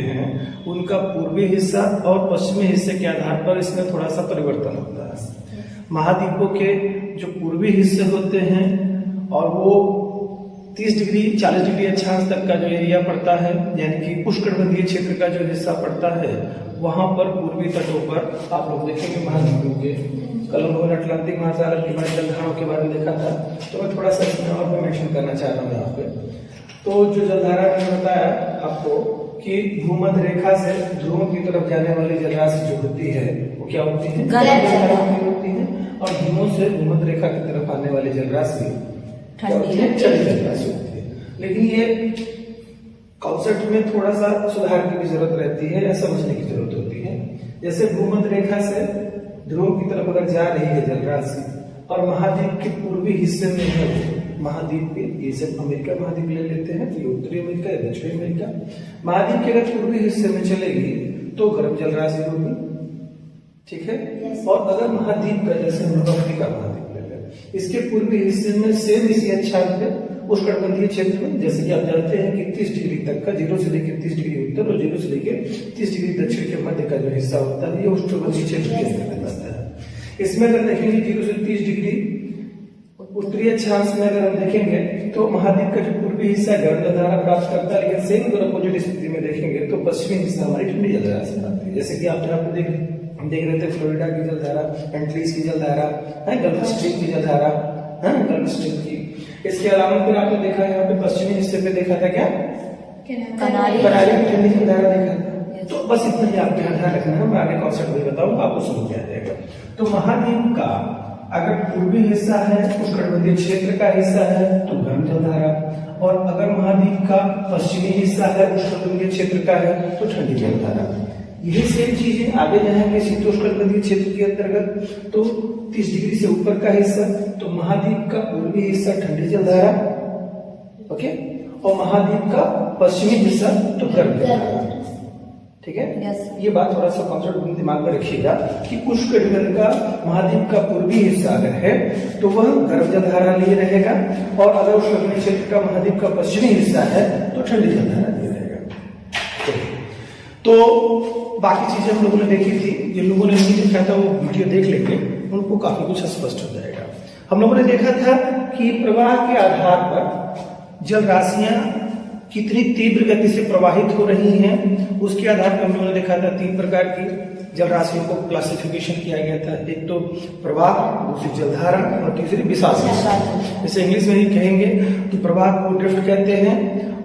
हैं उनका पूर्वी हिस्सा और पश्चिमी हिस्से के आधार पर इसमें थोड़ा सा परिवर्तन होता है। महाद्वीपों के जो पूर्वी हिस्से होते हैं और वो 30 डिग्री 40 डिग्री अक्षांश तक का जो एरिया पड़ता है, यानी कि उष्णकटिबंधीय क्षेत्र का जो हिस्सा पड़ता है, वहां पर पूर्वी तटों पर आप लोग देखेंगे महाद्वीपों के, कल हम लोगों ने अटलांटिक महासागर के बारे में, जलधाराओं के बारे में देखा था, तो मैं थोड़ा सा इसमें और मेंशन करना चाह रहा हूँ यहाँ पे। तो जो जलधारा मैंने बताया आपको कि भूमध्य रेखा से ध्रुवों की तरफ जाने वाली जलराशि जो होती है वो क्या होती है, होती है, और ध्रुवों से भूमध्य रेखा की तरफ आने वाली जलराशि ठंडी जलराशि होती है। लेकिन ये कॉन्सेप्ट में थोड़ा सा सुधार की भी जरूरत रहती है या समझने की जरूरत होती है। जैसे भूमध्य रेखा से ध्रुव की तरफ अगर जा रही है जलराशि और महाद्वीप के पूर्वी हिस्से में है महाद्वीप के, जैसे अमेरिका महाद्वीप ले लेते हैं, ये उत्तरी अमेरिका या दक्षिणी अमेरिका, महाद्वीप के अगर पूर्वी हिस्से में चलेगी तो गर्म जलराशि होगी, ठीक है। और अगर महाद्वीप का, जैसे हम लोग अफ्रीका महाद्वीप ले लें, इसके पूर्वी हिस्से में सेम इसी अक्षांश पे उष्णकटिबंधीय क्षेत्र में, जैसे कि आप जानते हैं कि 30 डिग्री तक का, 0 से लेकर 30 डिग्री उत्तर और 0 से लेकर 30 डिग्री दक्षिण के मध्य का जो हिस्सा होता है, ये उष्णकटिबंधीय क्षेत्र के अंतर्गत आता है। इसमें अगर देखेंगे 0 से 30 डिग्री उत्तरी अक्षांश में अगर हम देखेंगे तो महाद्वीप का जो पूर्वी हिस्सा गर्म जलधारा प्राप्त करता है, लेकिन सेम अगर अपोजिट स्थिति में देखेंगे तो पश्चिमी हिस्सा हमारी ठंडी जलधारा से प्राप्त है। जैसे कि आप यहाँ पे देख रहे थे फ्लोरिडा की जलधारा, एंटीज की जलधारा, गल्फ स्ट्रीम की जलधारा, गल्फ स्ट्रीम की। इसके अलावा फिर आपने देखा यहाँ पे पश्चिमी हिस्से पे देखा था क्या, कनारी की ठंडी जलधारा देखा था। तो बस इतना ही आपके यहाँ ध्यान रखना है, मैं आगे कॉन्सेप्ट भी बताऊंगा, आपको समझ में आ जाएगा। तो महाद्वीप का अगर पूर्वी हिस्सा है, उष्णकटिबंधीय क्षेत्र का हिस्सा है तो गर्म जलधारा, और अगर महाद्वीप का पश्चिमी हिस्सा है, उष्णकटिबंधीय क्षेत्र का है, तो ठंडी जलधारा। यही सेम चीजें आगे जाएंगे शीतोष्णकटिबंधीय क्षेत्र के अंतर्गत, तो 30 डिग्री से ऊपर का हिस्सा तो महाद्वीप का पूर्वी हिस्सा ठंडी जलधारा, ओके, और महाद्वीप का पश्चिमी हिस्सा तो गर्म जलधारा, ठीक है। ये बात थोड़ा सा कॉन्सेप्ट दिमाग में रखिएगा कि उष्णकटिबंध का महाद्वीप का पूर्वी हिस्सा अगर है तो वह गर्म जलधारा लिए रहेगा, और अगर उष्णकटिबंधीय क्षेत्र का महाद्वीप का पश्चिमी हिस्सा है तो ठंडी जलधारा लिए रहेगा। तो बाकी चीजें हम लोगों ने देखी थी, जिन लोगों ने नहीं देखा था वो वीडियो देख लेंगे, उनको काफी कुछ स्पष्ट हो जाएगा। हम लोगों ने देखा था कि प्रवाह के आधार पर जल राशियां कितनी तीव्र गति से प्रवाहित हो रही हैं, उसके आधार पर हम लोगों ने देखा था 3 प्रकार की जल राशियों को क्लासिफिकेशन किया गया था। एक तो प्रवाह, दूसरी जलधारा और तीसरी विशाल। जैसे इंग्लिश में ही कहेंगे तो प्रवाह को ड्रिफ्ट कहते हैं,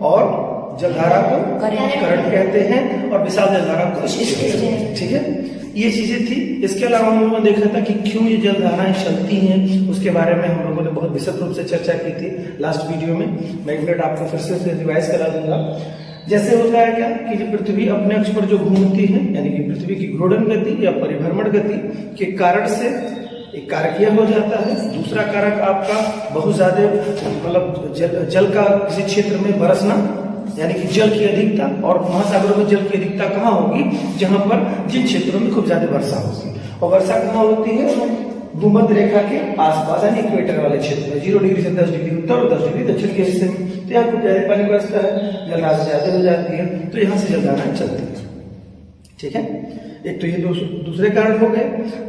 और जलधारा को करंट कहते हैं, और विशाल जलधारा को स्ट्रीम, ठीक है। ये चीजें थी। इसके अलावा हम लोगों ने देखा था कि क्यों ये जलधाराएं चलती हैं, उसके बारे में हम लोगों ने बहुत विस्तृत रूप से चर्चा की थी लास्ट वीडियो में। मैं एक मिनट आपको फिर से रिवाइज करा दूंगा। जैसे होता है क्या कि जो पृथ्वी अपने अक्ष पर जो घूमती है, यानी कि पृथ्वी की घूर्णन गति या परिभ्रमण गति के कारण से एक कारक यह हो जाता है, दूसरा कारक आपका बहुत ज्यादा मतलब जल का किसी क्षेत्र में बरसना, यानी कि जल की अधिकता, और महासागरों में जल की अधिकता कहाँ होगी, जहां पर जिन क्षेत्रों में खूब ज्यादा वर्षा होगी, और वर्षा कहाँ होती है, भूमध्य रेखा के आसपास, यानी इक्वेटर वाले क्षेत्र में, 0 डिग्री से 10 डिग्री उत्तर और 10 डिग्री दक्षिण के हिस्से में। तो यहाँ खूब ज्यादा पानी बरसता है, जलराशि ज्यादा हो जाती है, तो यहाँ से जलधाराएं चलती है, ठीक है। एक तो ये दूसरे कारण हो गए।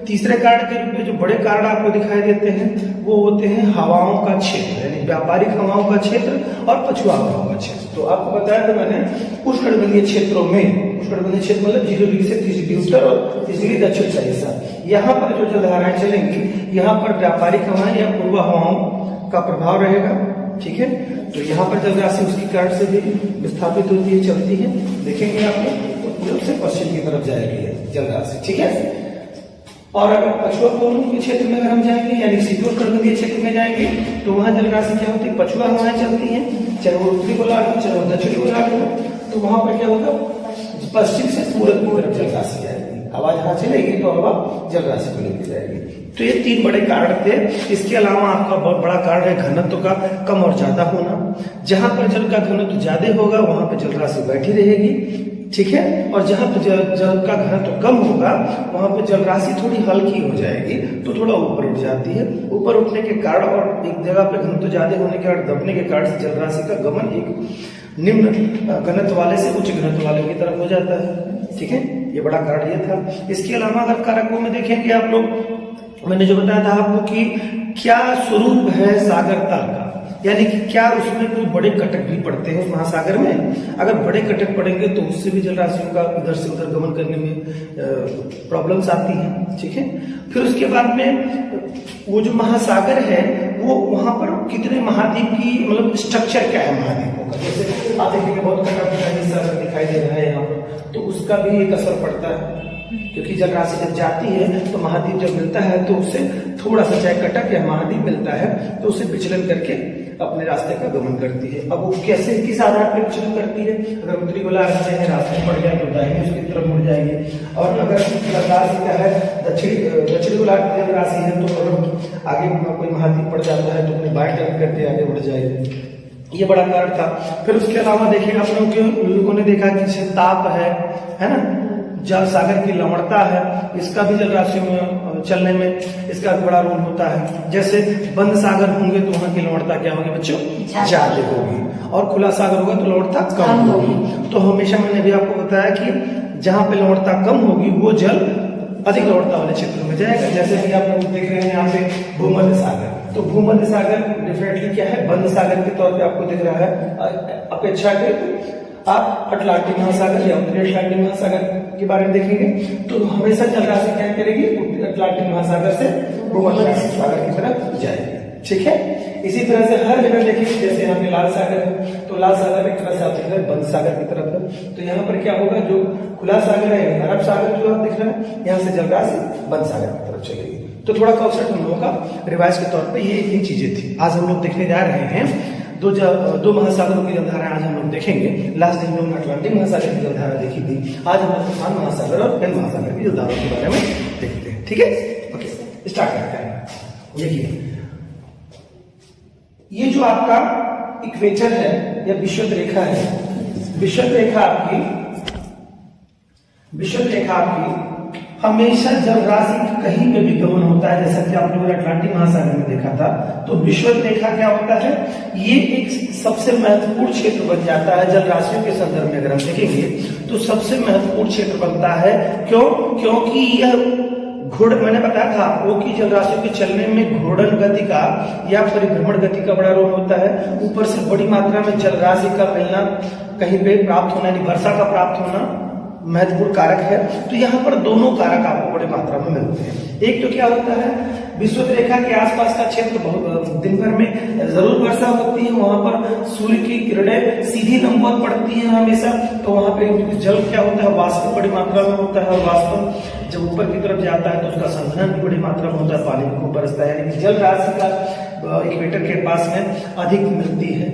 तीसरे कारण के रूप में जो बड़े कारण आपको दिखाई देते हैं वो होते हैं हवाओं का क्षेत्र, यानी व्यापारिक हवाओं का क्षेत्र और पछुआ हवाओं का क्षेत्र। तो आपको बताया था मैंने, उष्णकटिबंधीय क्षेत्रों में, उष्णकटिबंधीय क्षेत्र मतलब 0 डिग्री से 30 डिग्री उत्तर और 30 डिग्री दक्षिण का हिस्सा, यहाँ पर जो जलधाराएं चलेंगी, यहाँ पर व्यापारिक हवाएं या पूर्व हवाओं का प्रभाव रहेगा, ठीक है। तो यहाँ पर जलराशि उसके कारण से भी विस्थापित होती है, चलती है। देखेंगे आप पूर्व से पश्चिम की तरफ जाएगी जलराशि, ठीक है। और अगर पछुआ पूर्व के क्षेत्र में अगर हम जाएंगे, यानी शीतोष्णकटिबंधीय क्षेत्र में जाएंगे, तो वहां जलराशि क्या होती है, पछुआ हवाएं चलती हैं, चाहे वो उत्तरी गोलार्ध हो चाहे वो दक्षिणी गोलार्ध हो। तो वहां पर क्या होगा, पश्चिम से पूरब की तरफ जलराशि आएगी, हवा जहां चलेगी तो हवा जलराशि को लेकर जाएगी। तो ये 3 बड़े कारण थे। इसके अलावा आपका बहुत बड़ा कारण है घनत्व का कम और ज्यादा होना। जहां पर जल का घनत्व ज्यादा होगा वहां पर जलराशि बैठी रहेगी, ठीक है, और जहां पर जल का घनत्व कम होगा वहां पर जलराशि थोड़ी हल्की हो जाएगी, तो थोड़ा ऊपर उठ जाती है। ऊपर उठने के कारण और एक जगह पे घनत्व ज्यादा होने के कारण, दबने के कारण से जलराशि का गमन एक निम्न घनत्व वाले से उच्च घनत्व वाले की तरफ हो जाता है। ठीक है, ये बड़ा कारक ये था। इसके अलावा अगर कारकों में देखेंगे आप लोग, मैंने जो बताया था आपको कि क्या स्वरूप है सागरता का, यानी कि क्या उसमें कोई बड़े कटक भी पड़ते हैं उस महासागर में। अगर बड़े कटक पड़ेंगे तो उससे भी जलराशियों का इधर से उधर गमन करने में प्रॉब्लम्स आती हैं। ठीक है, फिर उसके बाद में वो जो महासागर है वो वहां पर कितने महाद्वीप की मतलब स्ट्रक्चर क्या है महाद्वीपों का, जैसे आप देखेंगे बहुत कटक हिस्सा दिखाई दे रहा है यहाँ पर, तो उसका भी एक असर पड़ता है, क्योंकि जल राशि जब जाती है तो महाद्वीप जब मिलता है तो उससे थोड़ा सा चाहे कटक या महाद्वीप मिलता है तो उसे विचलन करके अपने रास्ते का गमन करती है। अब वो कैसे किस आधार पर विचलन करती है, अगर उत्तरी गोलार्ध से रास्ते में पड़ जाए तो दाहिने उसकी तरफ मुड़ जाएगी, और अगर राशि का है दक्षिणी गोलार्ध जल राशि है तो अगर आगे कोई महाद्वीप पड़ जाता है तो अपने बाएं टर्न करके आगे बढ़ जाएगी। ये बड़ा कारण था। फिर उसके अलावा देखिए आप लोगों ने देखा कि ताप है ना, जल सागर की लवणता है, इसका भी जल राशियों में चलने में इसका भी बड़ा रोल होता है। जैसे बंद सागर होंगे तो वहां की लवणता क्या होगी बच्चों, ज्यादा होगी, और खुला सागर होगा तो लवणता कम होगी। तो हमेशा मैंने भी आपको बताया कि जहां पे लवणता कम होगी वो जल अधिक लवणता वाले क्षेत्र में जाएगा। जैसे कि आप लोग देख रहे हैं यहाँ पे भूमध्य सागर, तो भूमध्य सागर डेफिनेटली क्या है, बंद सागर के तौर पे आपको दिख रहा है। अपेक्षाकृत आप अटलांटिक महासागर या उत्तरी अटलांटिक महासागर के बारे में देखेंगे तो हमेशा जल राशि क्या करेगी, अटलांटिक महासागर से भूमध्य सागर की तरफ जाएगी। ठीक है, इसी तरह से हर जगह देखिए, जैसे यहाँ पे लाल सागर है तो लाल सागर एक तरह से आप देख रहे हैं बंद सागर की तरफ है, तो यहाँ पर क्या होगा, जो खुला सागर है अरब सागर जो आप देख रहे हैं, यहाँ से जल राशि बंद सागर की तरफ चलेगी। तो थोड़ा कॉन्सेप्ट हम लोगों का रिवाइज के तौर पे ये चीजें थी। आज हम लोग देखने जा रहे हैं दो महासागरों की जलधारा आज हम लोग देखेंगे। लास्ट दिन में अटलांटिक महासागर की जलधारा देखी थी, आज हम लोग प्रशांत महासागर और हिंद महासागर की जलधारा के बारे में देखते हैं। ठीक है, ओके स्टार्ट करते हैं। देखिए ये जो आपका इक्वेटर है या विषुवत रेखा है, विषुवत रेखा आपकी हमेशा जल राशि कहीं पे भी गमन होता है, जैसा कि आप लोगों ने अटलांटिक महासागर में देखा था। तो विषुवत रेखा क्या होता है, ये एक सबसे महत्वपूर्ण क्षेत्र बन जाता है जल राशियों के संदर्भ में। अगर हम देखेंगे तो सबसे महत्वपूर्ण क्षेत्र बनता है, क्योंकि यह मैंने बताया था आपको कि जल राशियों के चलने में घूर्णन गति का या परिभ्रमण गति का बड़ा रोल होता है। ऊपर से बड़ी मात्रा में जल राशि का मिलना, कहीं पे प्राप्त होना यानी वर्षा का प्राप्त होना महत्वपूर्ण कारक है। तो यहाँ पर दोनों कारक आपको बड़ी मात्रा में मिलते हैं। एक तो क्या होता है, विषुवत रेखा के आसपास का क्षेत्र बहुत दिन भर में जरूर वर्षा होती है, वहां पर सूर्य की किरणें सीधी लंबवत पड़ती हैं हमेशा, तो वहां पे जल क्या होता है, वाष्प बड़ी मात्रा में होता है, और वाष्प जब ऊपर की तरफ जाता है तो उसका संघनन भी बड़ी मात्रा में होता है, पानी को बरसता है, यानी कि जल राशि का इक्वेटर के पास में अधिक मिलती है,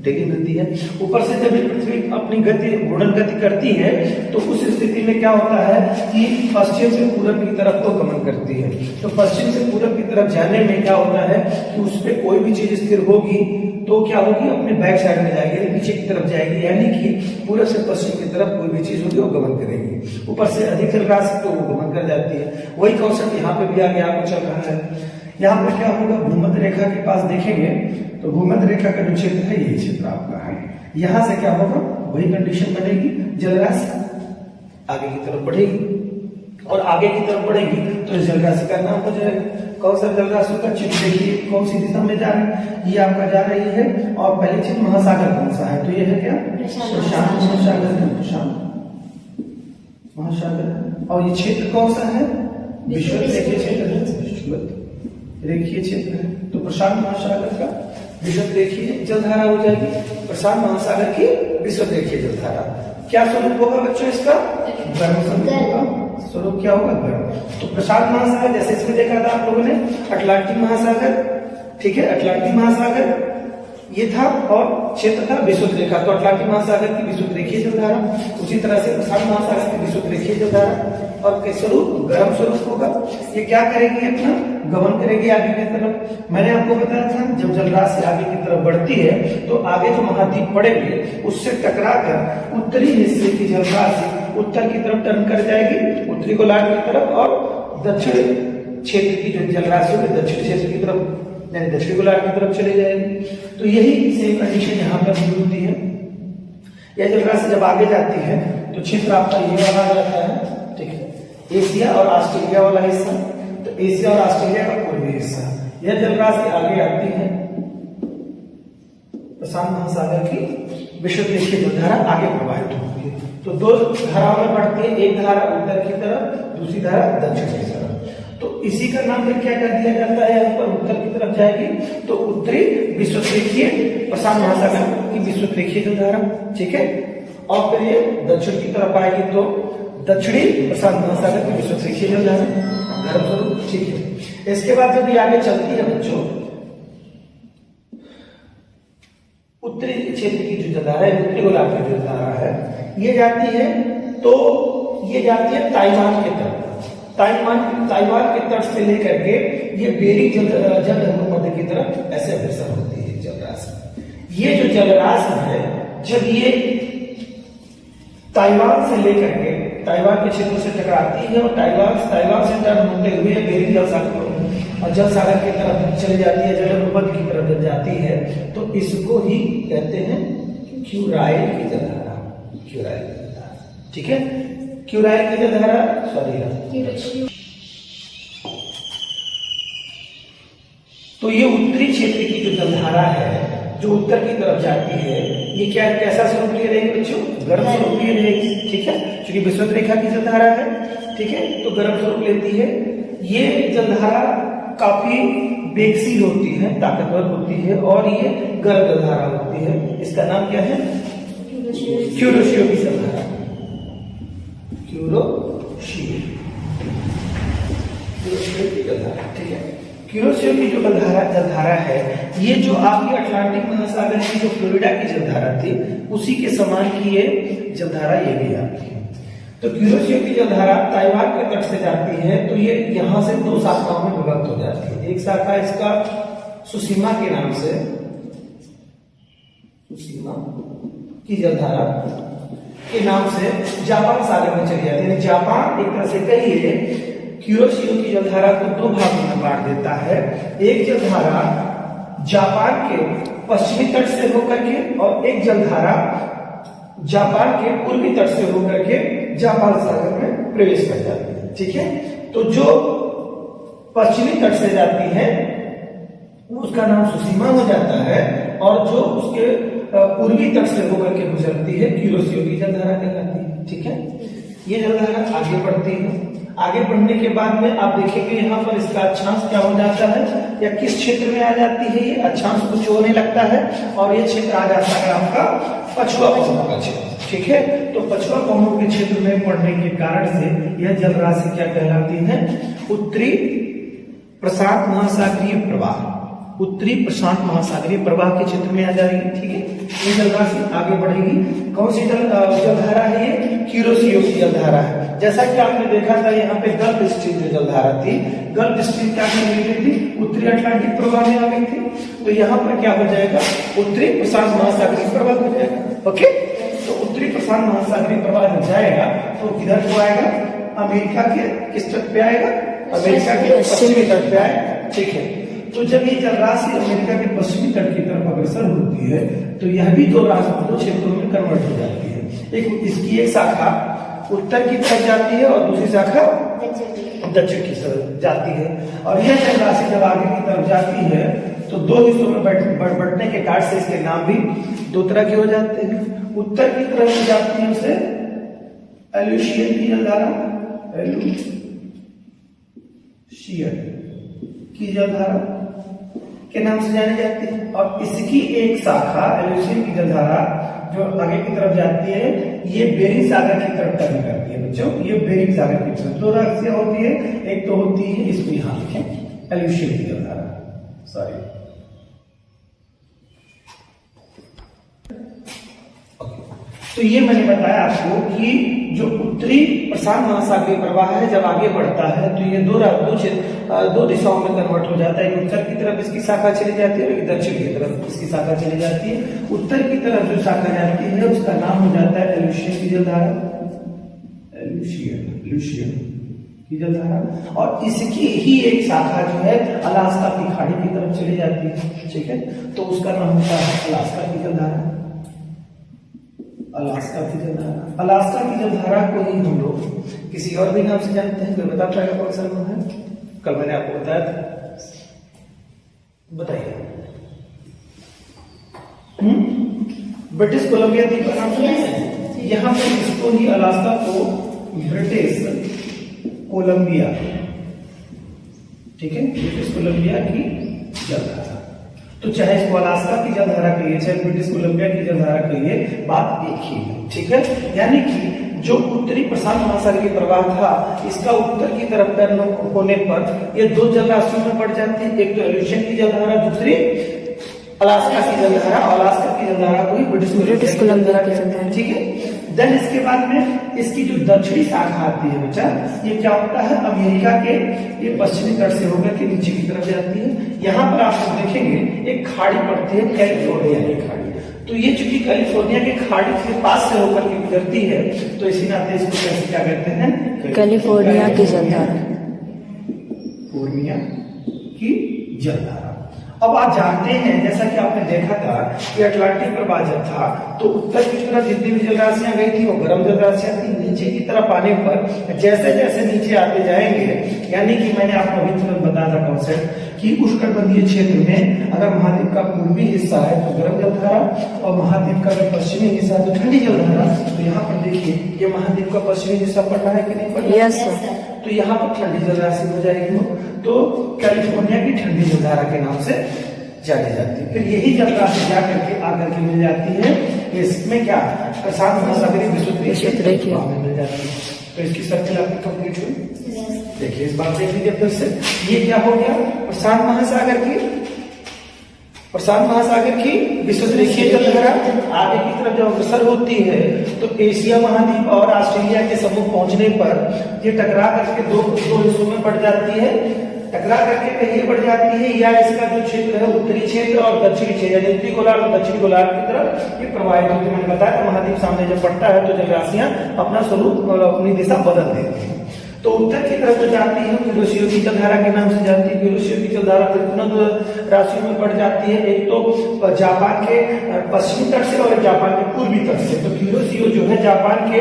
डेली मिलती है। ऊपर से जब पृथ्वी अपनी गति घूर्णन गति करती है तो उस स्थिति में क्या होता है कि पश्चिम से पूरब की तरफ तो गमन करती है। तो पश्चिम से पूरब की तरफ जाने में क्या होता है कि उस पर कोई भी चीज स्थिर होगी तो क्या होगी, अपने बैक साइड में जाएगी, पीछे की तरफ जाएगी, यानी कि पूरब से पश्चिम की तरफ कोई भी चीज होगी वो गमन करेगी। ऊपर से अधिक जल राशि तो वो गमन कर जाती है। वही कॉन्सेप्ट यहाँ पे भी आगे आपको चल रहा है। यहाँ पर क्या होगा, भूमध्य रेखा के पास देखेंगे तो भूमध्य रेखा का जो क्षेत्र है ये क्षेत्र आपका है। यहाँ से क्या होगा, वही कंडीशन बनेगी, जल राशि आगे की तरफ बढ़ेगी और आगे की तरफ बढ़ेगी तो जल राशि का नाम हो जाएगा। कौन सा जल राशि का चित्र देखिए, कौन सी दिशा में जा रही है, ये आपका जा रही है। और पहले चित्र महासागर कौन सा है, तो ये है क्या, प्रशांत महासागर, प्रशांत महासागर। और ये क्षेत्र कौन सा है, विषुवत रेखीय क्षेत्र, रेखीय क्षेत्र है। तो प्रशांत महासागर का विषुवत रेखीय जलधारा हो जाएगी, प्रशांत महासागर की विषुवत रेखीय जलधारा। क्या स्वरूप होगा बच्चों इसका, गर्म स्वरूप होगा। स्वरूप क्या होगा, गर्म। तो प्रशांत महासागर जैसे इसमें देखा था आप लोगों ने, अटलांटिक महासागर, ठीक है, अटलांटिक महासागर ये था और क्षेत्र था विषुवत रेखा। तो अटलांटिक महासागर की विषुवत रेखीय जलधारा, उसी तरह से प्रशांत महासागर की विषुवत रेखीय जलधारा, और के स्वरूप गर्म स्वरूप होगा। ये क्या करेगी, अपना गमन करेगी आगे की तरफ। मैंने आपको बताया था जब जल राशि आगे की तरफ बढ़ती है तो आगे जो महाद्वीप पड़ेंगे उससे टकराकर उत्तरी हिस्से की जल राशि उत्तर की तरफ टर्न कर जाएगी, उत्तरी गोलार्ध की तरफ, और दक्षिण क्षेत्र की जो जल राशि होगी दक्षिण क्षेत्र की तरफ यानी दक्षिण गोलार्ध की तरफ चली जाएगी। तो यही सेम कंडीशन यहाँ पर भी होती है। यह जलराशि जब आगे जाती है तो क्षेत्र आपका ये वाला आ जाता है, ठीक है, एशिया और ऑस्ट्रेलिया वाला हिस्सा। तो एशिया और ऑस्ट्रेलिया का पूर्वी हिस्सा, यह जलराशि आगे आती है प्रशांत महासागर की विषुवत-रेखीय जलधारा आगे प्रवाहित होती है। तो दो धाराओं में बढ़ती है, एक धारा उत्तर की तरफ, दूसरी धारा दक्षिण की तरफ। तो इसी का नाम फिर क्या कर दिया जाता है, यहाँ पर उत्तर की तरफ जाएगी तो उत्तरी विषुवत-रेखीय प्रशांत महासागर की विषुवत-रेखीय जलधारा, ठीक है, और फिर ये दक्षिण की तरफ आएगी तो दक्षिणी प्रशांत महासागर की विषुवत-रेखीय जलधारा, धर्म स्वरूप, ठीक है। इसके बाद जब ये आगे चलती है बच्चों, उत्तरी क्षेत्र की जो जलधारा है, उत्तरी गोलार्ध की जो जलधारा है, ये जाती है तो ये जाती है ताइवान की तरफ। ताइवान के तट से लेकर के ये बेरिंग जलसंधि की तरफ ऐसे अग्रसर होती है जलराशि। ये जो जलराशि है जब ये ताइवान से लेकर के ताइवान के क्षेत्र से टकराती है और ताइवान से टर्न होते हुए बेरिंग जलसागर की तरफ चली जाती है, जलप्रपथ की तरफ जब जाती है तो इसको ही कहते हैं क्यूराइल की जलधारा, क्यूराइल की जलधारा, ठीक है, क्यूराइल की जलधारा, सॉरी। तो ये उत्तरी क्षेत्र की जो जलधारा है जो उत्तर की तरफ जाती है, ये क्या कैसा स्वरूप लिए रहेगी बच्चों, गर्म स्वरूप लिए रहेगी, ठीक है, क्योंकि विषुवत रेखा की जलधारा है, ठीक है, तो गर्म स्वरूप लेती है। ये जलधारा काफी वेगशील होती है, ताकतवर होती है और ये गर्म जलधारा होती है। इसका नाम क्या है, क्यूरोशियो की जलधारा, क्यूरोशियो की जलधारा, ठीक है। क्यूरोशियो की जो जलधारा है, ये जो आपकी अटलांटिक महासागर की जो फ्लोरिडा की जलधारा थी उसी के समान की ये जलधारा ये भी आपकी है। तो क्यूरोशियो की जलधारा ताइवान के तट से जाती है तो ये यहां से दो शाखाओं में विभक्त हो जाती है। एक शाखा इसका सुसीमा के नाम से, सुसीमा की जलधारा के नाम से जापान सागर में चली जाती है। जापान एक तरह से कहिए क्यूरोशियो की जलधारा को दो भागों में बांट देता है। एक जलधारा जापान के पश्चिमी तट से होकर के और एक जलधारा जापान के पूर्वी तट से होकर के जापान सागर में प्रवेश कर जाती है, ठीक है। तो जो पश्चिमी तट से जाती है उसका नाम सुसीमा हो जाता है और जो उसके पूर्वी तट से होकर के गुजरती है क्यूरोशियो की जलधारा कहलाती है, ठीक है। ये जलधारा आगे बढ़ती है, आगे बढ़ने के बाद में आप देखेंगे यहाँ पर इसका अक्षांश क्या हो जाता है या किस क्षेत्र में आ जाती है, ये अक्षांश कुछ होने लगता है और ये क्षेत्र आ जाता है आपका पछुआ पहुड़ का क्षेत्र, ठीक है। तो पछुआ पहुड़ के क्षेत्र में पड़ने के कारण से यह जलराशि क्या कहलाती है, उत्तरी प्रशांत महासागरीय प्रवाह, उत्तरी प्रशांत महासागरीय प्रवाह के क्षेत्र में आ जाएगी, ठीक है। ये जलराशि आगे बढ़ेगी। कौन सी जलधारा है, ये क्यूरोशियो की जलधारा है। जैसा कि आपने देखा था यहाँ पे गल्फ स्ट्रीम जो जलधारा थी, गल्फ स्ट्रीम क्या करने गई थी, उत्तरी अटलांटिक प्रवाह में आ गई थी। तो यहाँ पर क्या हो जाएगा, उत्तरी प्रशांत महासागरीय प्रवाह हो जाएगा, ओके। तो उत्तरी प्रशांत महासागरीय प्रवाह जब जाएगा तो किधर को आएगा, अमेरिका के किस तट पे आएगा, अमेरिका के पश्चिमी तट पे आएगा, ठीक है। तो जब ये जलराशि अमेरिका के पश्चिमी तट की तरफ अग्रसर होती है तो यह भी दो क्षेत्रों में कन्वर्ट हो जाती है। एक इसकी एक शाखा उत्तर की तरफ जाती है और दूसरी शाखा दक्षिण की तरफ जाती है। और यह जलराशि जब आगे की तरफ जाती है तो दो हिस्सों में बढ़ने के कारण से इसके नाम भी दो तरह के हो जाते हैं। उत्तर की तरफ जाती है उसे एल्यूशियन की जलधारा, एल्यूशियन की जलधारा के नाम से जानी जाती है। और इसकी एक शाखा एल्यूशियन की जलधारा जो आगे की तरफ जाती है ये बेरिंग सागर की तरफ टर्न करती है बच्चों, ये बेरिंग सागर की तरफ दो राशियां होती है, एक तो होती है इसको यहाँ लिखें एल्यूशियन की जलधारा, सॉरी। तो ये मैंने बताया आपको कि जो उत्तरी प्रशांत महासागरीय प्रवाह है जब आगे बढ़ता है तो ये दो दिशाओं में कन्वर्ट हो जाता है। उत्तर की तरफ इसकी शाखा चली जाती है और दक्षिण की तरफ इसकी शाखा चली जाती है। उत्तर की तरफ जो शाखा जाती है उसका नाम हो जाता है एल्यूशियन की जलधारा, एल्यूशियन की जलधारा। और इसकी ही एक शाखा जो है अलास्का की खाड़ी की तरफ चली जाती है, ठीक है, तो उसका नाम होता है अलास्का की जलधारा, अलास्का की जलधारा। अलास्का की जलधारा को ही हम लोग किसी और भी नाम से जानते हैं, कोई बता पाएगा कौन सा नाम है? कल मैंने आपको बताया था, बताइए। ब्रिटिश कोलंबिया द्वीप का नाम सुना है? यहाँ पर इसको ही अलास्का को ब्रिटिश कोलंबिया, ठीक है, ब्रिटिश कोलंबिया की जलधारा। तो चाहे इसको अलास्का की जलधारा कहिए चाहे ब्रिटिश कोलंबिया की जलधारा कहिए, बात एक ही है, ठीक है। यानी कि जो उत्तरी प्रशांत महासागरीय प्रवाह था, इसका उत्तर की तरफ टर्न होने पर ये दो जलराशियों में बढ़ जाती है, एक तो एल्यूशन की जलधारा, दूसरी अलास्का की जलधारा। अलास्का की जलधारा को ही ब्रिटिश कोलंबिया की जलधारा, ठीक है। देन इसके बाद में इसकी जो दक्षिणी शाखा आती है बेटा, ये क्या होता है, अमेरिका के ये पश्चिमी तट से होकर के नीचे की तरफ जाती है। यहाँ पर आप लोग देखेंगे एक खाड़ी पड़ती है, कैलिफोर्निया की खाड़ी। तो ये चूंकि कैलिफोर्निया के खाड़ी के पास से होकर के गुजरती है, तो इसी नाते इसको कैसे क्या कहते हैं, कैलिफोर्निया की जलधारा, कैलिफोर्निया की जलधारा। अब आप जानते हैं, जैसा कि आपने देखा था कि अटलांटिक प्रवाह जब था तो उत्तर की तरफ जितनी भी जलराशियां गई थी वो गर्म जलराशियां थी। नीचे की तरफ आने पर जैसे जैसे नीचे आते जाएंगे, यानी कि मैंने आपको अभी तुरंत बताया था कॉन्सेप्ट कि उष्णकटिबंधीय क्षेत्र में अगर महाद्वीप का पूर्वी हिस्सा है तो गर्म जलधारा और महाद्वीप का पश्चिमी हिस्सा है तो ठंडी जलधारा। तो यहाँ पर देखिए ये महाद्वीप का पश्चिमी हिस्सा पड़ रहा है कि नहीं पड़ रहा है? यस। तो यहाँ पर ठंडी जलराशि हो जाएगी, तो कैलिफोर्निया की ठंडी जलधारा के नाम से जानी जाती है। फिर यही जलराशि जाकर के आकर के मिल जाती है इसमें क्या, प्रशांत महासागरीय विषुवत में मिल जाती है। तो इसकी सर्किल आपकी कंप्लीट हुई। देखिए इस बात देख लीजिए फिर से, ये क्या हो गया, प्रशांत महासागर की विषुवत रेखीय जलधारा आगे की तरफ जब अग्रसर होती है तो एशिया महाद्वीप और ऑस्ट्रेलिया के सम्मुख पहुंचने पर ये टकरा करके दो हिस्सों में बढ़ जाती है। टकरा करके कहीं बढ़ जाती है, या इसका जो क्षेत्र है उत्तरी क्षेत्र और दक्षिणी क्षेत्र, यानी उत्तरी गोलार्ध और दक्षिणी गोलार्ध की तरफ ये प्रवाहित होती है। मैंने बताया महाद्वीप सामने जब बढ़ता है तो जलराशियां अपना स्वरूप और अपनी दिशा बदल देती है। तो उत्तर की तरफ जो जाती है कुरोशियो की जलधारा के नाम से जाती है। कुरोशियो की जलधारा फिर पुनः दो राशियों में बढ़ जाती है, एक तो जापान के पश्चिमी तट से और जापान के पूर्वी तट से। तो कुरोशियो जो है जापान के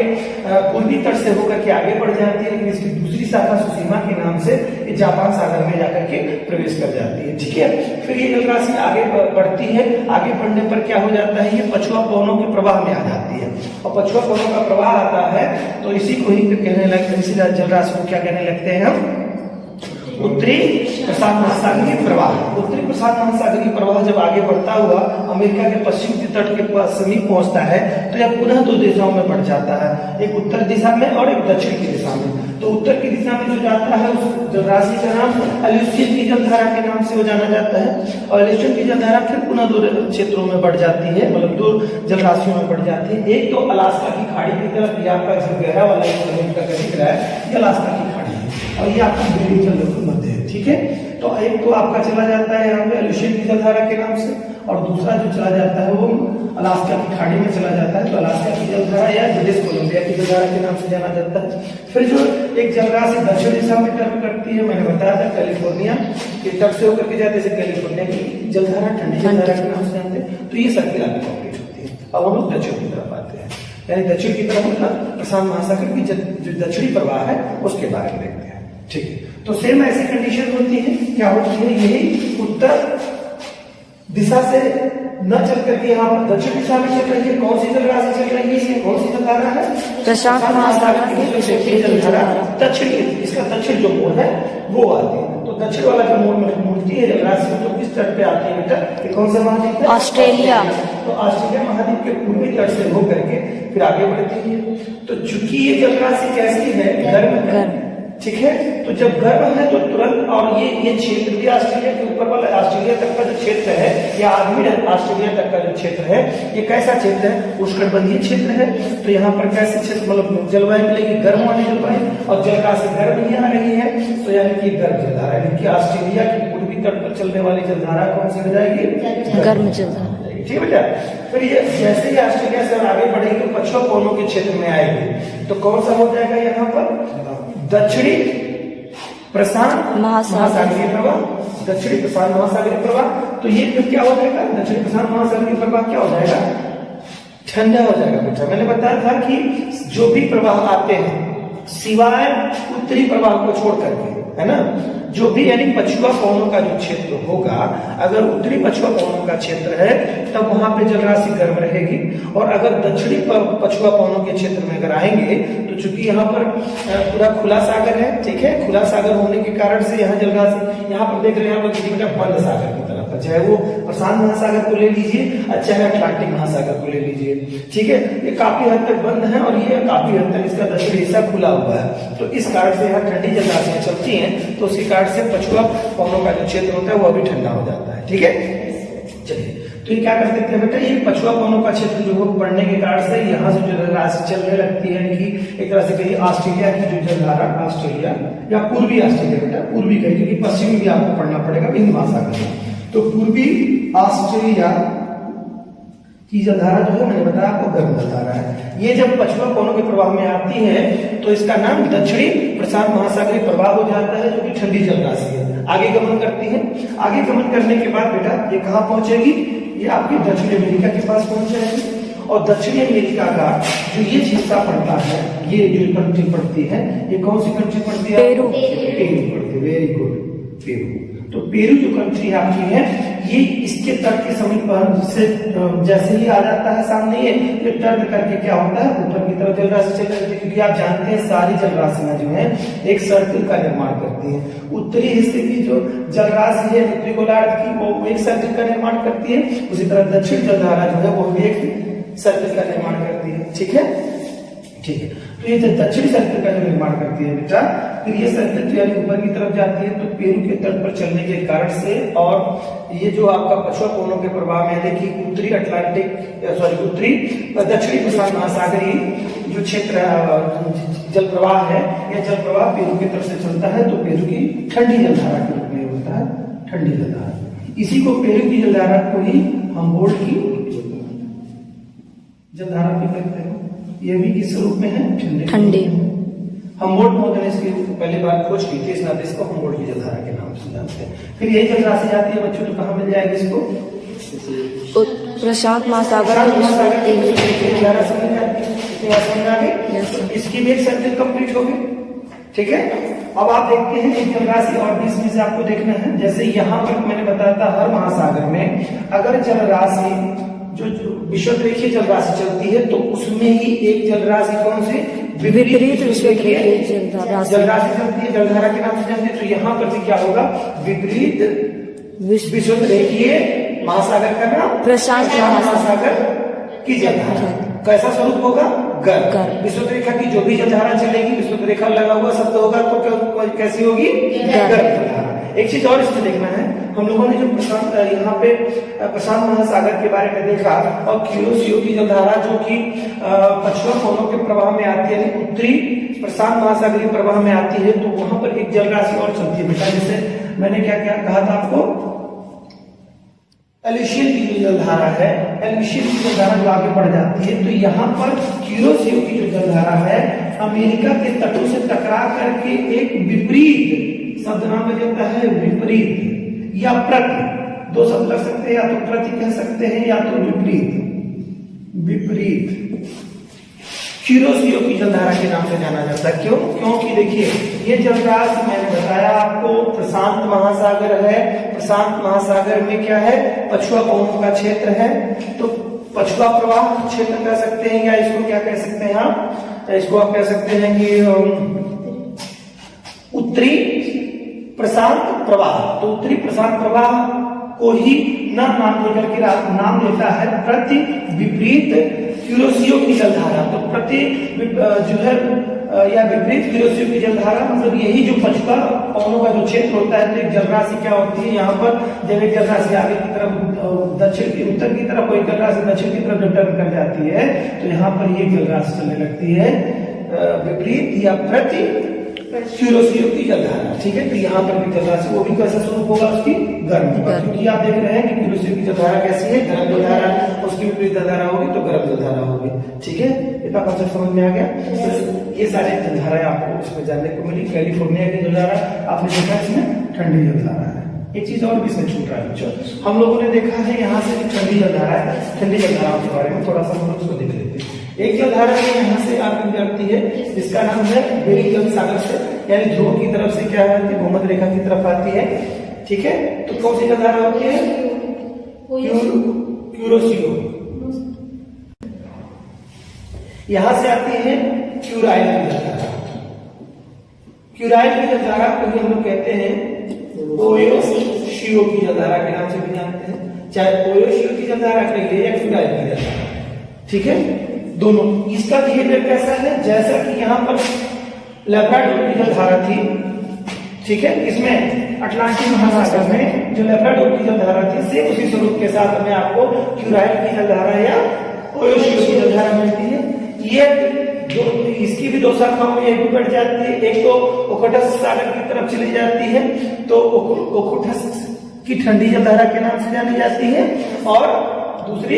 पूर्वी तट से होकर के आगे बढ़ जाती है, लेकिन इसकी दूसरी शाखा सुसीमा के नाम से ये जापान सागर में जाकर के प्रवेश कर जाती है, ठीक है। फिर ये जलराशि आगे बढ़ती है, आगे बढ़ने पर क्या हो जाता है, ये पछुआ पवनों के प्रवाह में आ जाती है और पछुआ पवनों का प्रवाह आता है तो इसी को ही कहने लगते हैं, इसी जलराशि को क्या कहने लगते हैं हम, उत्तरी प्रशांत महासागरीय प्रवाह। उत्तरी प्रशांत महासागरीय प्रवाह जब आगे बढ़ता हुआ अमेरिका के पश्चिमी तट के समीप पहुंचता है तो यह पुनः दो दिशाओं में बढ़ जाता है, एक उत्तर दिशा में और एक दक्षिण की दिशा में। तो उत्तर की दिशा में जो जाता है उस जलराशि का नाम एल्यूशियन की जलधारा के नाम से वो जाना जाता है, और एल्यूशियन की जलधारा फिर पुनः दो क्षेत्रों में बढ़ जाती है, मतलब दो जलराशियों में बढ़ जाती है। एक तो अलास्का की खाड़ी की तरफ, ये आपका जो गहरा वाला का दिख रहा है ये अलास्का की खाड़ी है और ये आपका ग्रीनिच जलवायु मध्य है, ठीक है। तो एक तो आपका चला जाता है यहाँ पे एल्यूशियन की जलधारा के नाम से, और दूसरा जो चला जाता है वो अलास्का की खाड़ी में चला जाता है, तो अलास्का की जलधारा या ब्रिटिश कोलंबिया की जलधारा के नाम से जाना जाता है। फिर जो एक जलराशि दक्षिण दिशा में टर्न करती है, मैंने बताया था कैलिफोर्निया के तट से होकर के जाते हैं, कैलिफोर्निया की जलधारा ठंडी जलधारा के नाम से जानते हैं। तो ये सर्किल आपकी कंप्लीट होती है। अब हम लोग दक्षिण की तरफ आते हैं, यानी दक्षिण की तरफ मतलब प्रशांत महासागर की जो दक्षिणी प्रवाह है उसके बारे में देखते हैं, ठीक है। तो सेम ऐसी कंडीशन होती है, क्या होती है, यही उत्तर दिशा से न चल करके यहाँ पर दक्षिण दिशा में चल रही है। कौन सी जलराशि चल रही है, कौन सी जलधारा है, प्रशांत महासागर की जलधारा। दक्षिण, इसका दक्षिण जो मोड़ है वो आती है। तो दक्षिण वाला जो मोड़ में मुड़ती है जलराशि तो किस तट पे आती है बेटा, ये कौन सा महाद्वीप है, ऑस्ट्रेलिया। तो ऑस्ट्रेलिया महाद्वीप के पूर्वी तट से होकर के फिर आगे बढ़ती है। तो चूंकि ये जलराशि कैसी है, गर्म, ठीक है। तो जब गर्म है तो तुरंत, और ये क्षेत्र भी ऑस्ट्रेलिया के ऊपर वाला ऑस्ट्रेलिया तक का जो क्षेत्र है या आदमी ऑस्ट्रेलिया तक का जो क्षेत्र है ये कैसा क्षेत्र है, उष्णकटिबंधीय क्षेत्र है। तो यहाँ पर कैसे क्षेत्र, मतलब जलवायु मिलेगी गर्म वाली जलवायु, और जलराशि गर्म ही आ रही है तो यानी कि गर्म जलधारा, यानी कि ऑस्ट्रेलिया की पूर्वी तट पर चलने वाली जलधारा कौन सी हो जाएगी, गर्म जलधारा, ठीक है बेटा। फिर ये जैसे ही ऑस्ट्रेलिया से आगे बढ़ेगी तो पछुआ पवनों के क्षेत्र में आएगी, तो कौन सा हो जाएगा यहाँ पर, दक्षिणी प्रशांत महासागरीय प्रवाह, दक्षिणी प्रशांत महासागरीय प्रवाह। तो ये फिर क्या हो जाएगा, दक्षिणी प्रशांत महासागरीय प्रवाह क्या हो जाएगा, ठंडा हो जाएगा बेटा। मैंने बताया था कि जो भी प्रवाह आते हैं सिवाय उत्तरी प्रवाह को छोड़ करके, है ना, जो भी यानी पछुआ पवनों का जो क्षेत्र होगा, अगर उत्तरी पछुआ पवनों का क्षेत्र है तब वहां पे जलराशि गर्म रहेगी, और अगर दक्षिणी पछुआ पवनों के क्षेत्र में अगर आएंगे तो चूंकि यहाँ पर पूरा खुला सागर है, ठीक है, खुला सागर होने के कारण से यहाँ जलराशि, यहाँ पर देख रहे हैं आप बेटा बंद सागर की तरफ, चाहे वो प्रशांत महासागर को ले लीजिए और चाहे अटलांटिक महासागर को ले लीजिए, ठीक है, ये काफी हद तक बंद है और ये काफी हद तक इसका दक्षिणी हिस्सा खुला हुआ है। तो इस कारण से यहाँ ठंडी जलराशियां चलती हैं, तो उसी कारण से पछुआ पवनों का जो क्षेत्र होता है वो भी ठंडा हो जाता है, ठीक है। चलिए, तो ये क्या कर सकते हैं बेटा, ये पछुआ पवनों का क्षेत्र जो बढ़ने के कारण से यहाँ से जो जलराशि चलने लगती है, कि एक तरह से कहिए ऑस्ट्रेलिया की जो जलधारा, ऑस्ट्रेलिया या पूर्वी ऑस्ट्रेलिया बेटा, पूर्वी कहिए क्योंकि पश्चिमी भी आपको पढ़ना पड़ेगा हिंद महासागर में, तो पूर्वी ऑस्ट्रेलिया की जलधारा जो है मैंने बताया आपको गर्म जलधारा है। ये जब पछुआ पवनों के प्रवाह में आती है तो इसका नाम दक्षिणी प्रशांत महासागरीय प्रवाह हो जाता है, जो कि ठंडी जलराशि है। आगे गमन करती है, आगे गमन करने के बाद बेटा ये कहाँ पहुंचेगी, ये आपकी दक्षिणी अमेरिका के पास पहुंच जाएगी, और दक्षिणी अमेरिका का जो ये हिस्सा पड़ता है, ये जो कंट्री पड़ती है, ये कौन सी कंट्री पड़ती है, पेरू पड़ती है, वेरी गुड, पेरू। तो पेरू जो कंट्री आपकी है ये इसके तट के समीप से जैसे ही आ जाता है सामने, ये टर्न करके क्या होता है ऊपर की तरफ जलराशि चल जाती है, क्योंकि आप जानते हैं सारी जलराशियां जो है एक सर्कल का निर्माण करती हैं। उत्तरी हिस्से की जो जलराशि है उत्तरी गोलार्ध की, वो एक सर्कल का निर्माण करती है, उसी तरह दक्षिण जलधारा जो है वो एक सर्कल का निर्माण करती है, ठीक है, ठीक है। तो ये दक्षिणी सर्कल का जो निर्माण करती है बेटा, फिर ये सर्कल यानी ऊपर की तरफ जाती है, तो पेरू के तट पर चलने के कारण से, और ये जो आपका पछुआ पवनों के प्रभाव में यानी कि उत्तरी उत्तरी दक्षिणी प्रशांत महासागरीय जो क्षेत्र जल प्रवाह है, यह जल प्रवाह पेरू की तरफ से चलता है, तो पेरू की ठंडी जलधारा के रूप में होता है, ठंडी जलधारा। इसी को पेरू की जलधारा को ही हमबोल्ट की जलधारा भी कहते हैं। ये भी किस रूप में है, ठंडी। हमबोल्ट महोदय ने इसकी पहली बार खोज की थी, इस नाते इसको हमबोल्ट की जलधारा के नाम से जानते हैं। फिर यही जलराशि जाती है बच्चों, तो कहाँ मिल जाएगी इसको, प्रशांत महासागर इसकी भी एक सर्कल कंप्लीट होगी, ठीक है। अब आप देखते हैं एक जलराशि और भी इसमें से आपको देखना है, जैसे यहाँ पर मैंने बताया था हर महासागर में अगर जलराशि जो विषुवत रेखीय जलराशि चलती है तो उसमें ही एक जलराशि कौन सी विपरीत विषुवत रेखीय जलराशि चलती है, जलधारा के नाम से जानते हैं। तो यहाँ पर भी क्या होगा, विपरीत विषुवत रेखीय महासागर का नाम प्रशांत महासागर की जलधारा। कैसा स्वरूप होगा, गर्म। विषुवत रेखा की जो भी जलधारा चलेगी, विषुवत रेखा लगा हुआ शब्द होगा तो कैसी होगी, गर्म जलधारा। एक चीज और इसमें देखना है, हम लोगों ने जो प्रशांत यहाँ पे प्रशांत महासागर के बारे में देखा, और क्यूरोसियो की जलधारा जो कि पछुआ पवनों के प्रवाह में आती है, उत्तरी प्रशांत महासागरीय प्रवाह में आती है, तो वहां पर एक जलराशि और चलती है बेटा, जैसे मैंने क्या क्या कहा था आपको, एलिशियन की जो जलधारा है, एलिशियन की जलधारा जो आगे बढ़ जाती है, तो यहाँ पर क्यूरोसियो की जो जलधारा है अमेरिका के तटों से टकरा करके एक विपरीत शब्द नाम में देता है, विपरीत या प्रति, दो शब्द लग सकते हैं, या तो प्रति कह सकते हैं या तो विपरीत, विपरीत क्यूरोसियो की जलधारा के नाम से जाना जाता है। क्यों, क्योंकि देखिए ये जलराशि मैंने बताया आपको प्रशांत महासागर है, प्रशांत महासागर में क्या है, पछुआ पवनों का क्षेत्र है, तो पछुआ प्रवाह क्षेत्र कह सकते हैं, या इसको क्या कह सकते हैं आप, इसको आप कह सकते हैं कि उत्तरी प्रशांत प्रवाह। तो उत्तरी प्रशांत प्रवाह को ही नाम लेकर के नाम लेता है प्रति विपरीत क्यूरोसियो की जलधारा। तो प्रति जो है या विपरीत क्यूरोसियो की जलधारा मतलब यही जो पछुआ पवनों का जो क्षेत्र होता है, तो एक जलराशि क्या होती है, यहाँ पर जब एक जलराशि आगे की तरफ दक्षिण की उत्तर की तरफ, कोई जलराशि दक्षिण की तरफ टर्न कर जाती है, तो यहाँ पर ये जलराशि चलने लगती है विपरीत या प्रति क्यूरोसियो की जलधारा, ठीक है। तो यहाँ पर भी जलराशि वो भी कैसा स्वरूप होगा, उसकी गर्म होगा, क्योंकि आप देख रहे हैं कि क्यूरोसियो की जलधारा कैसी है, गर्म जलधारा, उसकी विपरीत जलधारा होगी तो गर्म जलधारा होगी, ठीक है। इतना कॉन्सेप्ट समझ में आ गया। तो ये सारे जलधाराएं आपको इसमें जानने को मिली। कैलिफोर्निया की जलधारा आपने देखा, इसमें ठंडी जलधारा है। एक चीज और भी इसमें छूट रहा है बच्चों, हम लोगों ने देखा है यहाँ से ठंडी जलधारा है, ठंडी जलधाराओं के बारे में थोड़ा सा हम लोग उसको देख लेते हैं। एक जलधारा यहाँ से आगे जाती है, जिसका नाम है बेरिंग सागर से, यानी ध्रुव की तरफ से क्या है, भूमध्य रेखा की तरफ आती है। ठीक है, तो कौन सी जलधारा होती है? क्यूरोसियो। यहां से आती है क्यूराइल की जलधारा। क्यूराइल की जलधारा को हम लोग कहते हैं ओयोशियो की जलधारा के नाम से भी जानते हैं, चाहे ओयोशियो की जलधारा कहिए या क्यूराइल की जलधारा। ठीक है, दोनों। इसका बिहेवियर कैसा है? जैसा कि यहाँ पर लैब्राडोर की जलधारा थी, ठीक है, इसमें अटलांटिक महासागर में जो लैब्राडोर की जलधारा थी, सेम उसी स्वरूप के साथ में आपको क्यूराइल की जलधारा या ओयोशियो की जलधारा मिलती है। ये जो इसकी भी दो शाखाओं में एक बढ़ जाती है, एक तो ओखोटस सागर की तरफ चली जाती है, तो ओखोटस की ठंडी जलधारा के नाम से जानी जाती है, और दूसरी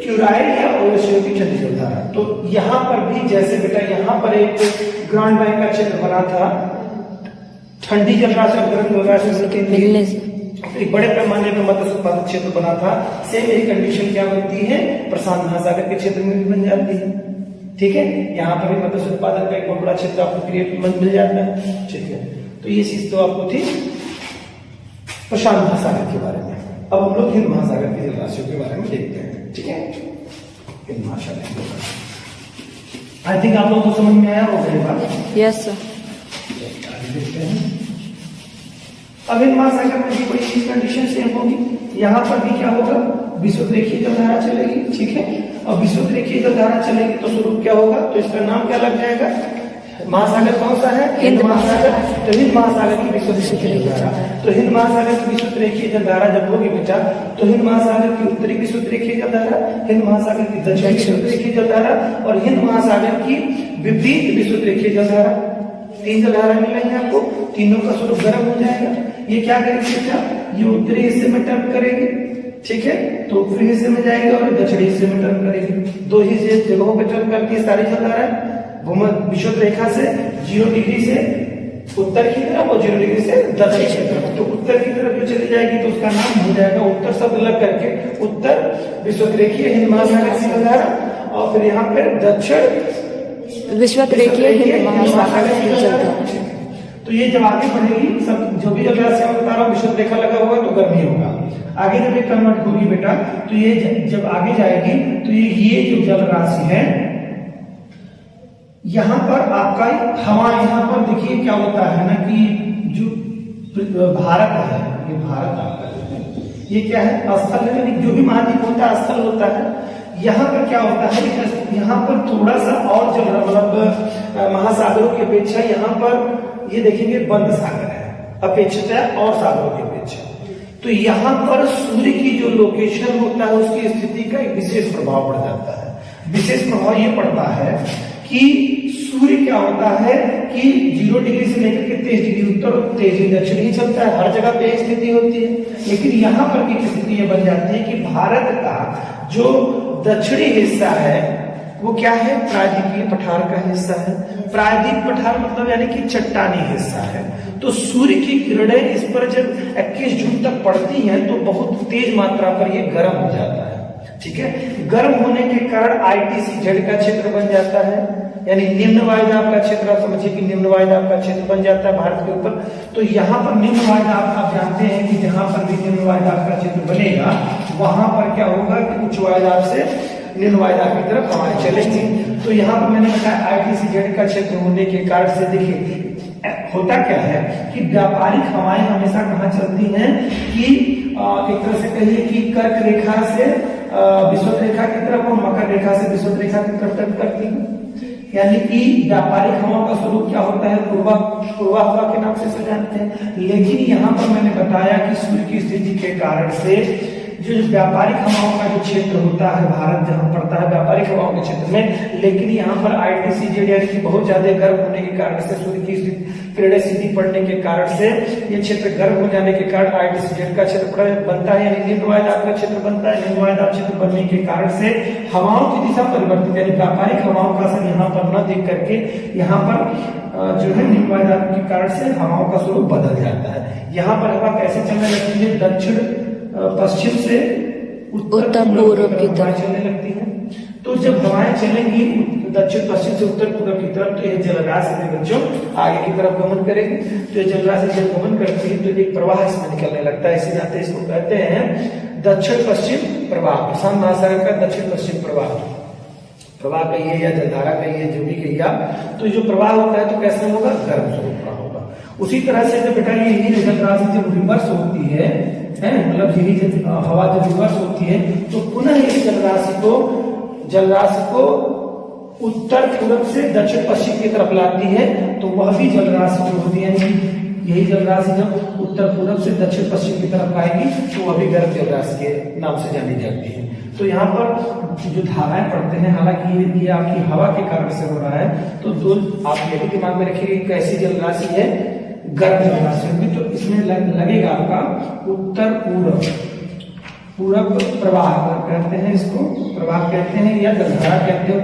क्यूराइल या ओयोशियो की ठंडी जलधारा। तो यहाँ पर भी जैसे बेटा यहाँ पर एक ग्रांड बैंक का क्षेत्र बना था, ठंडी जलधारा से गर्म जलधारा के मिलने से एक बड़े पैमाने पर मत्स्य उत्पादक क्षेत्र बना था, सेम यही कंडीशन क्या बनती है? प्रशांत महासागर के क्षेत्र में भी बन जाती है। ठीक है, यहाँ पर भी मत्स्य उत्पादन का एक बहुत बड़ा क्षेत्र आपको क्रिएट मिल जाता है। ठीक है, तो ये चीज तो आपको थी प्रशांत महासागर के बारे में। अब हम लोग हिंद महासागर की जलराशियों के बारे में देखते हैं। ठीक है, हिंद महासागर आई थिंक आप लोगों को समझ में आया होगा। Yes sir. देखते हैं, अब हिंद महासागर में भी कोई चीज कंडीशन सेम होगी। यहाँ पर भी क्या होगा? विषुवत रेखीय जलधारा चलेगी। ठीक है, और विषुवत रेखीय जलधारा चलेगी तो स्वरूप क्या होगा? तो इसका नाम क्या लग जाएगा? महासागर कौन सा है? हिंद महासागर। तो हिंद महासागर की विषुवत रेखीय जलधारा, तो हिंद महासागर की विषुवत रेखीय जलधारा जब होगी बेटा, तो हिंद महासागर की उत्तरी विषुवत रेखीय जलधारा, हिंद महासागर की दक्षिणी विषुवत रेखीय जलधारा और हिंद महासागर की विपरीत विषुवत रेखीय जलधारा, तीन जलधारा मिलेंगे आपको। तीनों का स्वरूप गर्म हो जाएगा। ये क्या करेगी बेटा? ये उत्तरी हिस्से में टर्न करेगी। ठीक है, तो उत्तरी हिस्से में जाएगी और दक्षिणी हिस्से में टर्न करेगी। दो ही जगहों पे टर्न करती है सारी जलधारा, भूमध्य विषुवत रेखा से 0 डिग्री से उत्तर की तरफ और 0 डिग्री से दक्षिण की तरफ। तो उत्तर की तरफ जो चली जाएगी तो उसका नाम हो जाएगा, उत्तर शब्द लग करके उत्तर विषुवत रेखीय हिंद महासागर की जलधारा, और फिर यहाँ पे दक्षिण विषुवत रेखीय हिंद महासागर की जलधारा। तो ये जब आगे बढ़ेगी, सब जो भी जलराशि मैं बता रहा हूँ विषुवत रेखा लगा हुआ है तो गर्मी होगा। आगे जब ये कन्वर्ट होगी बेटा, तो ये जब आगे जाएगी तो ये जो जलराशि है, यहाँ पर आपका हवा, यहाँ पर देखिए क्या होता है ना कि जो भारत है, ये भारत आपका ये क्या है? स्थल है, यानी जो भी महाद्वीप होता है स्थल होता है। यहाँ पर क्या होता है? यहाँ पर थोड़ा सा और जो मतलब महासागरों की अपेक्षा यहाँ पर ये देखेंगे बंद सागर है अपेक्षित और सागरों की अपेक्षा। तो यहाँ पर सूर्य की जो लोकेशन होता है उसकी स्थिति का एक विशेष प्रभाव पड़ जाता है। विशेष प्रभाव ये पड़ता है कि सूर्य क्या होता है कि 0 डिग्री से लेकर के 23 डिग्री उत्तर और 23 डिग्री दक्षिण ही चलता है, हर जगह पे स्थिति होती है। लेकिन यहाँ पर की स्थिति ये बन जाती है कि भारत का जो दक्षिणी हिस्सा है वो क्या है? प्रायद्वीपीय पठार का हिस्सा है। प्रायद्वीप पठार मतलब यानी कि चट्टानी हिस्सा है। तो सूर्य की किरणें इस पर जब 21 जून तक पड़ती हैं तो बहुत तेज मात्रा पर ये गर्म हो जाता है। ठीक है, गर्म होने के कारण ITCZ का क्षेत्र बन जाता है, यानी निम्न वायुदाब का क्षेत्र। आप समझिए कि निम्न वायुदाब का क्षेत्र बन जाता है भारत के ऊपर। तो यहाँ पर निम्न वायुदाब आप जानते हैं कि जहां पर भी निम्न वायुदाब का क्षेत्र बनेगा वहां पर क्या होगा कि उच्च वायुदाब से निम्न वायुदाब की तरफ हवाएं चलेंगी। तो यहाँ पर मैंने बताया ITCZ का क्षेत्र होने के कारण से देखिए होता क्या है कि व्यापारिक हवाएं हमेशा कहाँ चलती हैं कि एक तरह से कहिए कि कर्क रेखा से विषुवत रेखा की तरफ और मकर रेखा से विषुवत रेखा की तरफ टर्न करती है। यानी कि व्यापारिक हवाओं का स्वरूप क्या होता है? पूर्वा हवा के नाम से जानते हैं। लेकिन यहाँ पर मैंने बताया कि सूर्य की स्थिति के कारण से जो व्यापारिक हवाओं का जो क्षेत्र होता है भारत जहां पड़ता है व्यापारिक हवाओं के क्षेत्र में, लेकिन यहाँ पर ITCZ यानी कि बहुत ज्यादा गर्म होने के कारण से सूर्य की किरणें सीधी पड़ने के कारण से ये क्षेत्र गर्म हो जाने के कारण ITCZ का क्षेत्र बनता है, यानी निम्न वायुदाब का क्षेत्र बनता है। निम्न वायुदाब क्षेत्र बनने के कारण से हवाओं की दिशा परिवर्तित, यानी व्यापारिक हवाओं का असर यहाँ पर न देख करके यहाँ पर जो है निम्न वायुदाब के कारण से हवाओं का स्वरूप बदल जाता है। यहाँ पर हवा कैसे चलने लगती है, दक्षिण पश्चिम से उत्तर पूर्व की तरफ चलने लगती है। तो जब हवाएं चलेंगी दक्षिण पश्चिम से उत्तर पूर्व की तरफ, तो यह जलराशि से बच्चों आगे की तरफ गमन करेगी। तो ये जलराशि जब गमन करती है तो एक प्रवाह इसमें निकलने लगता है, इसी नाते इसको कहते हैं दक्षिण पश्चिम प्रवाह। प्रशांत महासागर का दक्षिण पश्चिम प्रवाह कहिए या जलधारा कहिए, जो भी कहिए आप। तो जो प्रवाह होता है तो कैसे होगा, गर्म स्वरूप का होगा। उसी तरह से जब बेटा यही जलराशि जब रिवर्स होती है, मतलब यही जब हवा जब रिवर्स होती है तो पुनः इस जलराशि को उत्तर पूर्व से दक्षिण पश्चिम की तरफ लाती है। तो वह भी जलराशि जो होती है, यही जलराशि जब उत्तर पूर्व से दक्षिण पश्चिम की तरफ आएगी तो वह भी गर्म जलराशि के नाम से जानी जाती है। तो यहाँ पर जो धाराएं पड़ते हैं, हालांकि ये आपकी हवा के कारण से हो रहा है, तो दो आप ये भी दिमाग में रखिए कि कैसी जलराशि है, गर्म जलराशि होगी। तो इसमें लगेगा आपका उत्तर पूरब प्रवाह कहते हैं, इसको प्रवाह कहते हैं या जलधारा कहते हैं,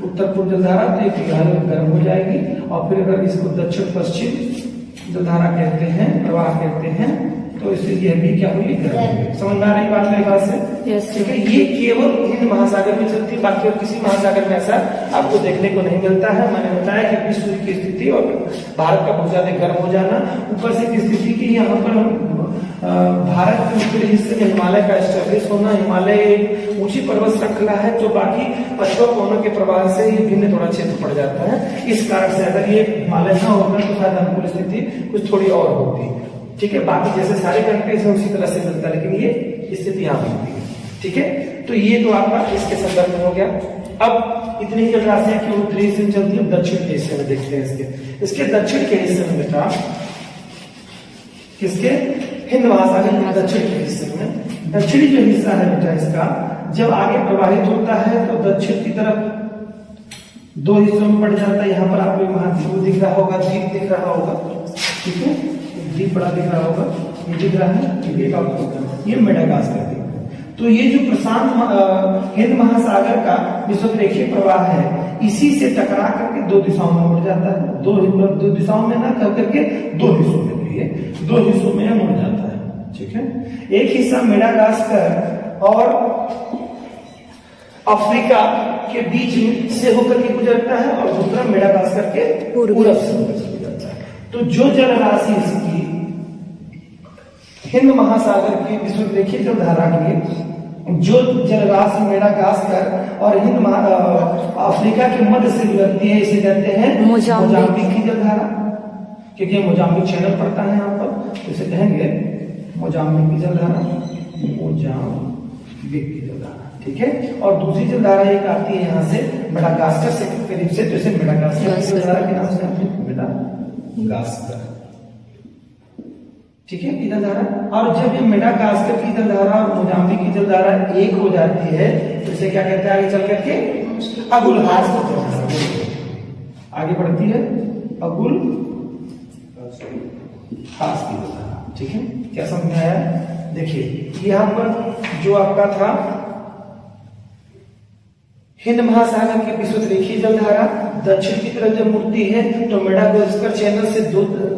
उत्तर पूर्व जलधारा। तो एक गर्म हो जाएगी। और फिर अगर इसको दक्षिण पश्चिम जलधारा कहते हैं, प्रवाह कहते हैं, तो इससे यह भी क्या होगी, गर्म। समझ में आ रही बात मेरी बात से? ठीक है। ये केवल हिंद महासागर में चलती है, बाकी और किसी महासागर में ऐसा आपको देखने को नहीं मिलता है। मैंने बताया कि विश्व की स्थिति और भारत का बहुत ज्यादा गर्म हो जाना, ऊपर से की स्थिति की यहाँ पर भारत के उत्तरी हिस्से में हिमालय का एस्टेब्लिश होना। हिमालय एक ऊंची पर्वत श्रृंखला है जो बाकी पश्चिम कोनों के प्रभाव से ये भिन्न थोड़ा क्षेत्र पड़ जाता है। इस कारण से अगर ये हिमालय न होता तो शायद अनुकूल स्थिति कुछ थोड़ी और होती। ठीक है, बाकी जैसे सारे कंट्रीज है उसी तरह से मिलता है, लेकिन ये स्थिति यहाँ मिलती है। ठीक है, तो ये तो आपका इसके संदर्भ में हो गया। अब इतनी ही जलराशियां क्यों उत्तरी हिस्से में चलती है, दक्षिण के हिस्से में देखते हैं। इसके दक्षिण के हिस्से में बेटा, किसके, हिंद महासागर के दक्षिण के हिस्से में, दक्षिणी जो हिस्सा है बेटा इसका जब आगे प्रवाहित होता है तो दक्षिण की तरफ दो हिस्सों में पड़ जाता है। यहाँ पर आपको महाद्वीप दिख रहा होगा, द्वीप दिख रहा होगा। ठीक है, द्वीप बड़ा दिख रहा होगा, ये दिख रहा है, ये मेडागास्कर दिख रहा है। तो ये जो प्रशांत हिंद महासागर का विषुवरेखीय प्रवाह है, इसी से टकरा करके दो दिशाओं में मुड़ जाता है। दो दिशाओं में ना कर करके दो हिस्सों में, दो हिस्सों में मुड़ जाता है। ठीक है, एक हिस्सा मेडागास्कर और अफ्रीका के बीच से होकर के गुजरता है और दूसरा मेडागास्कर के पूर्व से गुजरता है। तो जो जलराशि इसकी हिंद महासागर की विषुवरेखीय जलधारा की जो जलराशि मेडागास्कर और अफ्रीका के मध्य से गुजरती है, इसे कहते हैं मोजाम्बिक की जलधारा, क्योंकि मोजाम्बिक चैनल पड़ता है यहाँ पर, तो इसे कहेंगे मोजाम्बिक की जलधारा, मोजाम्बिक की जलधारा। ठीक है, और दूसरी जलधारा एक आती है यहाँ से मेडागास्कर से करीब से, तो इसे मेडागास्कर की जलधारा के नाम से मेडागास्कर। ठीक है, की जलधारा। और जब ये मेडागास्कर की जलधारा और मोजाम्बिक की जलधारा एक हो जाती है तो इसे क्या कहते हैं, आगे चल करके अगुलहास की जलधारा आगे बढ़ती है, अगुलहास की जलधारा। ठीक है, क्या समझ में आया? देखिए यहाँ पर जो आपका था हिंद महासागर की विषुवरेखीय जलधारा दक्षिण की तरफ जब मुड़ती है तो मेडागास्कर चैनल से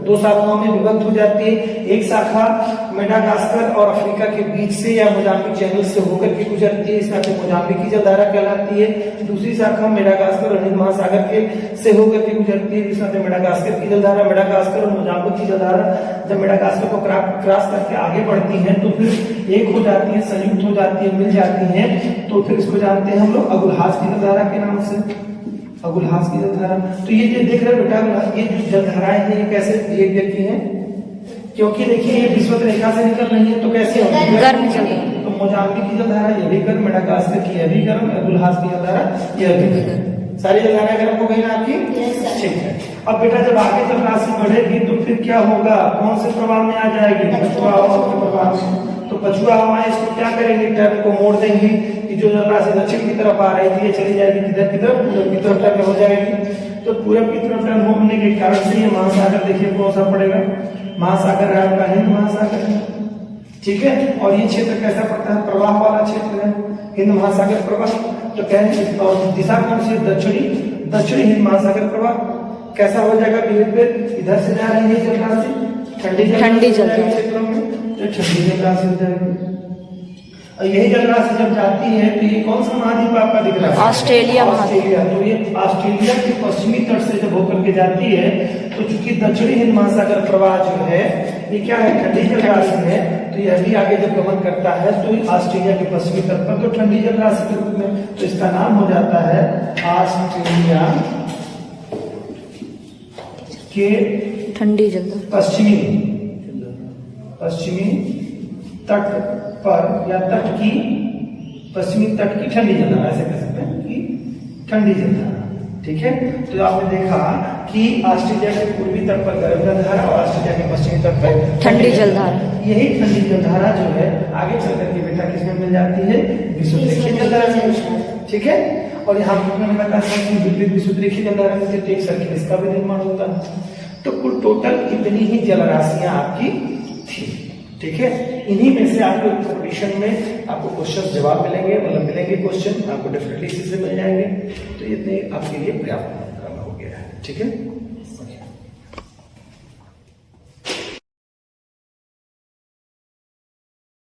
दो शाखाओं में विभक्त हो जाती है। एक शाखा मेडागास्कर और अफ्रीका के बीच से या मोजाम्बिक चैनल से होकर के गुजरती है, इस नाते मोजाम्बिक की जलधारा कहलाती है। दूसरी शाखा मेडागास्कर और हिंद महासागर के से होकर के गुजरती है, इस नाते मेडागास्कर की जलधारा। मेडागास्कर और मोजाम्बिक की जलधारा जब मेडागास्कर को क्रॉस करके आगे बढ़ती है तो फिर एक हो जाती है, संयुक्त हो जाती है, मिल जाती है, तो फिर इसको जानते हैं हम लोग अगुलहास की जलधारा के नाम से, अगुलहास की जलधारा। तो ये जो देख रहे हो बेटा, ये जो जलधाराएं हैं ये कैसे एक देखी है, क्योंकि देखिए ये विषुवत रेखा से निकल रही है तो कैसे होगी, गर्म चलेगी। तो मोजाम्बिक की जलधारा ये भी गर्म, मेडागास्कर की ये भी गर्म, अगुलहास की जलधारा ये भी गर्म। सारी जलधाराएं गर्म हो गई ना आपकी? ठीक है। अब बेटा जब आगे जलराशि बढ़ेगी तो फिर क्या होगा, कौन से प्रभाव में आ जाएगी, पछुआ हवा के प्रभाव में। तो पछुआ हवाएं इसको क्या करेंगे, टर्न को मोड़ देंगी कि जो जलराशि दक्षिण की तरफ आ रही थी ये चली जाएगी किधर की तरफ, पूरब की तरफ टर्न हो जाएगी। तो पूरब की तरफ टर्न होने के कारण से ये महासागर देखिए कौन सा पड़ेगा, महासागर है आपका हिंद महासागर है। ठीक है, और ये क्षेत्र कैसा पड़ता है, प्रवाह वाला क्षेत्र है, हिंद महासागर प्रवाह। तो कहेंगे और दिशा कौन सी, दक्षिणी हिंद महासागर प्रवाह। कैसा हो जाएगा बिहेवियर, इधर से जा रही है जलराशि ठंडी जलराशि क्षेत्रों में, तो ठंडी जलराशि हो जाएगी। और यही जलराशि जब जाती है तो ये कौन सा महाद्वीप आपका दिख रहा है? ऑस्ट्रेलिया महाद्वीप। तो ये ऑस्ट्रेलिया के पश्चिमी तट से जब होकर के जाती है तो चूंकि दक्षिणी हिंद महासागर प्रवाह जो है ये क्या है, ठंडी जलराशि है, तो यह भी आगे जब गमन करता है तो ऑस्ट्रेलिया के पश्चिमी तट पर तो ठंडी जलराशि के रूप में, तो इसका नाम हो जाता है ऑस्ट्रेलिया के ठंडी जलराशि पश्चिमी तट पर या तट की पश्चिमी तट की ठंडी जलधारा, ऐसे कह सकते हैं कि ठंडी जलधारा। ठीक है, तो आपने देखा कि ऑस्ट्रेलिया के पूर्वी तट पर गर्म जलधारा और ऑस्ट्रेलिया के पश्चिमी तट पर ठंडी जलधारा। यही ठंडी जलधारा जो है आगे चल करके बेटा किसमें मिल जाती है? विषुवत जलधारा में। ठीक है, और यहाँ मैंने बताया कि विपरीत विषुवत जलधारा में एक सर्किल इसका भी निर्माण होता है। तो कुल टोटल इतनी ही जलराशियां आपकी थी। ठीक है, इन्हीं में से आपको कंपटीशन में आपको क्वेश्चन जवाब मिलेंगे, मतलब मिलेंगे क्वेश्चन आपको डेफिनेटली इसी से मिल जाएंगे। तो इतने आपके लिए पर्याप्त हो गया है। ठीक है।